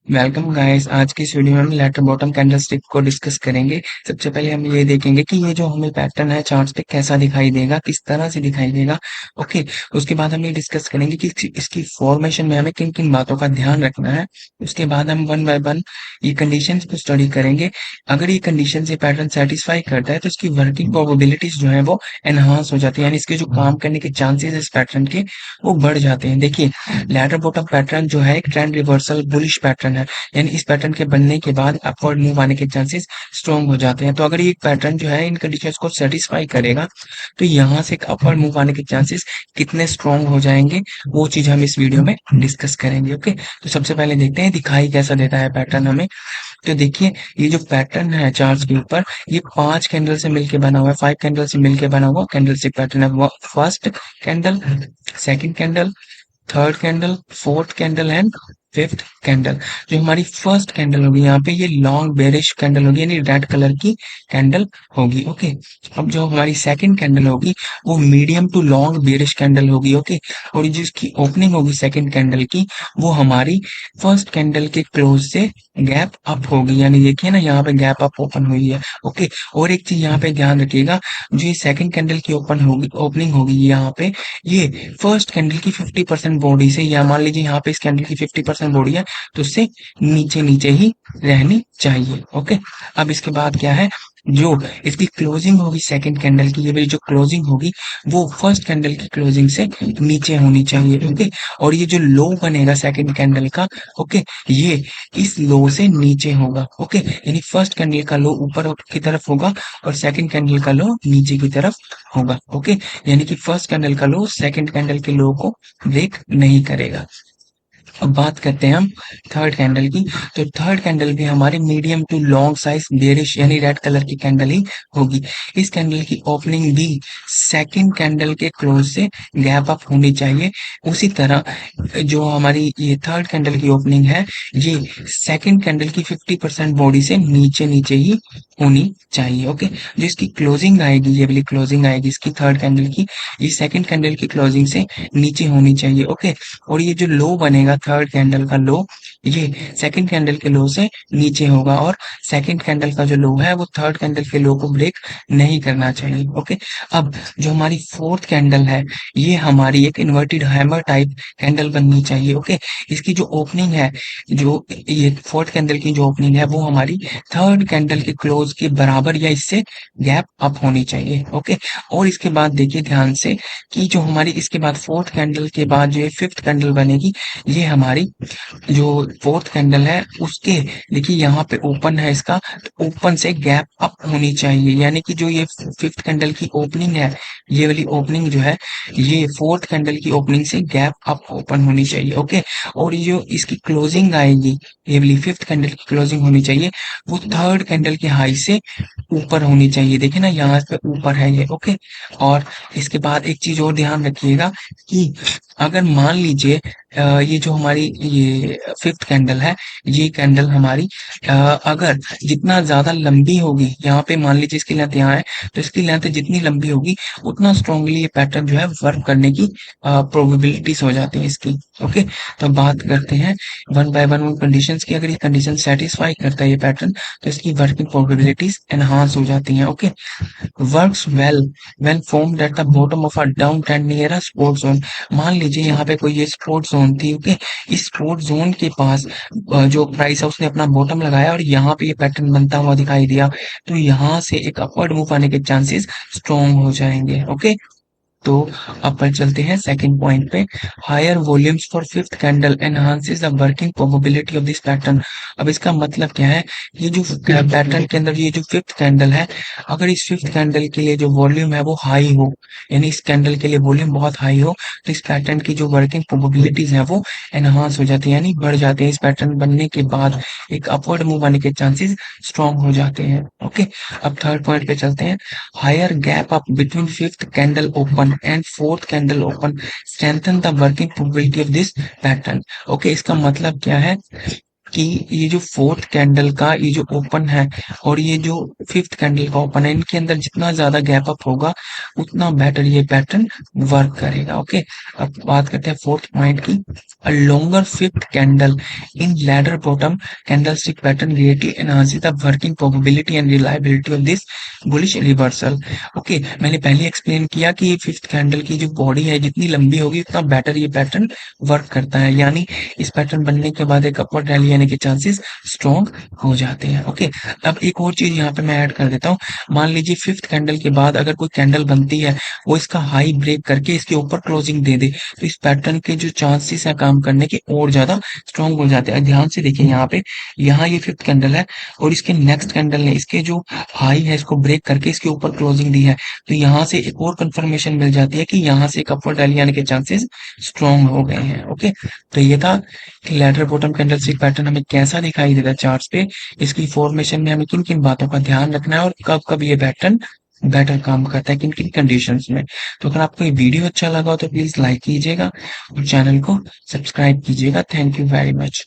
Welcome guys. आज की इस वीडियो में हम लेटर बॉटम कैंडलस्टिक को डिस्कस करेंगे। सबसे पहले हम ये देखेंगे कि ये जो हमें पैटर्न है चार्ट पे कैसा दिखाई देगा, किस तरह से दिखाई देगा। ओके, उसके बाद हम ये डिस्कस करेंगे कि इसकी फॉर्मेशन में हमें किन किन बातों का ध्यान रखना है। उसके बाद हम वन बाय वन ये कंडीशंस को स्टडी करेंगे। अगर ये कंडीशन से पैटर्न सेटिस्फाई करता है तो इसकी वर्किंग प्रोबेबिलिटीज जो है वो एनहांस हो जाती है, यानी इसके जो काम करने के चांसेस इस पैटर्न के वो बढ़ जाते हैं। देखिए, लेटर बॉटम पैटर्न जो है एक ट्रेंड रिवर्सल बुलिश पैटर्न है, यानी इस पैटर्न के बनने के बाद अपवर्ड मूव आने के चांसेस स्ट्रॉन्ग हो जाते हैं। तो अगर ये पैटर्न जो है इन कंडीशंस को सेटिस्फाई करेगा तो यहाँ से एक अपवर्ड मूव आने के चांसेस कितने स्ट्रॉन्ग हो जाएंगे, वो चीज हम इस वीडियो में डिस्कस करेंगे। ओके, तो सबसे पहले देखते हैं दिखाई कैसा देता है पैटर्न हमें। तो देखिए, ये जो पैटर्न है चार्ट के ऊपर, ये 5 कैंडल से मिलके बना हुआ है, 5 कैंडल से मिलके बना हुआ कैंडल से पैटर्न है। First candle, second candle, third candle, fourth candle and fifth candle. जो हमारी फर्स्ट कैंडल होगी यहाँ पे, ये लॉन्ग बेरिश कैंडल होगी, यानी रेड कलर की कैंडल होगी। ओके, अब जो हमारी सेकंड कैंडल होगी वो medium to long bearish candle होगी। ओके, और ये जिसकी ओपनिंग होगी सेकंड कैंडल की, वो हमारी फर्स्ट कैंडल के क्लोज से गैप अप होगी, यानी देखिए ना यहाँ पे गैप अप ओपन हुई है। ओके, और एक चीज यहाँ पे ध्यान रखिएगा, जो ये सेकंड कैंडल की ओपन होगी, ओपनिंग होगी यहाँ पे, ये फर्स्ट कैंडल की 50% बॉडी से, या मान लीजिए यहाँ पे इस कैंडल की 50% बॉडी है तो उससे नीचे नीचे ही रहनी चाहिए। ओके, अब इसके बाद क्या है, जो इसकी क्लोजिंग होगी सेकंड कैंडल की, ये वाली जो क्लोजिंग होगी वो फर्स्ट कैंडल की क्लोजिंग से नीचे होनी चाहिए। ओके, और ये जो लो बनेगा सेकंड कैंडल का, ओके, ये इस लो से नीचे होगा। ओके, यानी फर्स्ट कैंडल का लो ऊपर की तरफ होगा और सेकंड कैंडल का लो नीचे की तरफ होगा। ओके, यानी कि फर्स्ट कैंडल का लो सेकंड कैंडल के लो को ब्रेक नहीं करेगा। अब बात करते हैं हम थर्ड कैंडल की। तो थर्ड कैंडल भी हमारी medium to long size bearish यानी रेड कलर की कैंडल ही होगी। इस कैंडल की ओपनिंग भी सेकंड कैंडल के क्लोज से गैप अप होनी चाहिए। उसी तरह जो हमारी ये थर्ड कैंडल की ओपनिंग है, ये सेकंड कैंडल की 50% बॉडी से नीचे नीचे ही होनी चाहिए। ओके, जो इसकी क्लोजिंग आएगी, ये वाली क्लोजिंग आएगी इसकी थर्ड कैंडल की, ये सेकंड कैंडल की क्लोजिंग से नीचे होनी चाहिए। ओके, और ये जो लो बनेगा थर्ड कैंडल का लो, ये सेकंड कैंडल के लो से नीचे होगा, और सेकंड कैंडल का जो लो है वो थर्ड कैंडल के लो को ब्रेक नहीं करना चाहिए। ओके, अब जो हमारी फोर्थ कैंडल है, ये हमारी एक इन्वर्टेड हैमर टाइप कैंडल बननी चाहिए। ओके, इसकी जो ओपनिंग है, जो ये फोर्थ कैंडल की जो ओपनिंग है वो हमारी थर्ड कैंडल के क्लोज के बराबर या इससे गैप अप होनी चाहिए। ओके, और इसके बाद देखिए ध्यान से कि जो हमारी इसके बाद फोर्थ कैंडल के बाद जो फिफ्थ कैंडल बनेगी, ये हमारी जो फोर्थ कैंडल है उसके, देखिए यहाँ पे ओपन है इसका, तो ओपन से गैप अप होनी चाहिए, यानी कि जो ये फिफ्थ कैंडल की ओपनिंग है, ये वाली ओपनिंग जो है, ये फोर्थ कैंडल की ओपनिंग से गैप अप ओपन होनी चाहिए। ओके, और ये जो इसकी क्लोजिंग आएगी, ये वाली फिफ्थ कैंडल की क्लोजिंग होनी चाहिए, वो थर्ड कैंडल के हाई से ऊपर होनी चाहिए। देखिए ना यहाँ पे ऊपर है ये। ओके, और इसके बाद एक चीज और ध्यान रखिएगा कि अगर मान लीजिए ये जो हमारी ये फिफ्थ कैंडल है, ये कैंडल हमारी अगर जितना ज्यादा लंबी होगी, यहाँ पे मान लीजिए इसकी लेंथ यहाँ है, तो इसकी लेंथ जितनी लंबी होगी उतना स्ट्रांगली ये पैटर्न जो है वर्क करने की प्रोबेबिलिटीज हो जाती है इसकी। ओके, तो अब बात करते हैं वन बाय वन उन कंडीशंस की। अगर ये कंडीशन सेटिस्फाई करता है ये पैटर्न, तो इसकी वर्किंग प्रोबेबिलिटीज एनहांस हो जाती हैं। Okay, works well when formed at the bottom of a downtrend near a sport zone। मान लीजिए यहाँ पे कोई ये स्पोर्ट जोन थी। ओके, इस स्पोर्ट जोन के पास जो प्राइस है उसने अपना बॉटम लगाया और यहाँ पे ये पैटर्न बनता हुआ दिखाई दिया, तो यहाँ से एक अपवर्ड मूव आने के चांसेस स्ट्रॉन्ग हो जाएंगे। ओके, तो अब पर चलते हैं सेकंड पॉइंट पे। Higher volumes for fifth candle enhances the working probability of this pattern. अब इसका मतलब क्या है, ये जो पैटर्न के अंदर ये जो फिफ्थ कैंडल है, अगर इस फिफ्थ कैंडल के लिए जो वॉल्यूम है वो हाई हो, यानी इस कैंडल के लिए वॉल्यूम बहुत हाई हो, तो इस पैटर्न की जो वर्किंग प्रोबेबिलिटीज है वो एनहांस हो जाती है, यानी बढ़ जाते हैं। इस पैटर्न बनने के बाद एक अपवर्ड मूव आने के चांसेस स्ट्रॉन्ग हो जाते हैं। ओके, अब थर्ड पॉइंट पे चलते हैं। Higher gap up between fifth candle open and fourth candle open strengthen the working probability of this pattern। Okay, इसका मतलब क्या है, कि ये जो फोर्थ कैंडल का ये जो ओपन है और ये जो फिफ्थ कैंडल का ओपन है, इनके अंदर जितना ज्यादा गैप अप होगा उतना बेटर ये पैटर्न वर्क करेगा। ओके, अब बात करते हैं फोर्थ पॉइंट की। अ longer fifth candle in ladder bottom candlestick pattern greatly enhances the working probability and reliability of this bullish reversal। Okay, मैंने पहले एक्सप्लेन किया कि ये फिफ्थ कैंडल की जो बॉडी है जितनी लंबी होगी उतना बेटर ये पैटर्न वर्क करता है, यानी इस पैटर्न बनने के बाद एक अपवर्ड रैली आने के चांसेस स्ट्रॉन्ग हो जाते हैं। ओके, अब एक और चीज यहाँ पे मैं ऐड कर देता हूँ। मान लीजिए फिफ्थ कैंडल के बाद अगर कोई कैंडल बनती है, वो इसका हाई ब्रेक करके इसके ऊपर क्लोजिंग दे दे, तो इस पैटर्न के जो चांसेस है काम करने के और ज्यादा स्ट्रॉन्ग हो जाते हैं। ध्यान से देखिए यहाँ पे, यहाँ ये फिफ्थ कैंडल है और इसके नेक्स्ट कैंडल ने इसके जो हाई है इसको ब्रेक करके इसके ऊपर क्लोजिंग दी है, तो यहाँ से एक और कंफर्मेशन मिल जाती है कि यहाँ से एक अपवर्ड रैली आने के चांसेस स्ट्रॉन्ग हो गए हैं। ओके, तो ये था कि लैडर बॉटम कैंडलस्टिक पैटर्न हमें कैसा दिखाई देता है चार्ट्स पे, इसकी फॉर्मेशन में हमें किन किन बातों का ध्यान रखना है और कब कब ये पैटर्न बेटर काम करता है किन किन कंडीशंस में। तो अगर आपको ये वीडियो अच्छा लगा हो तो प्लीज लाइक कीजिएगा और चैनल को सब्सक्राइब कीजिएगा। Thank you very much.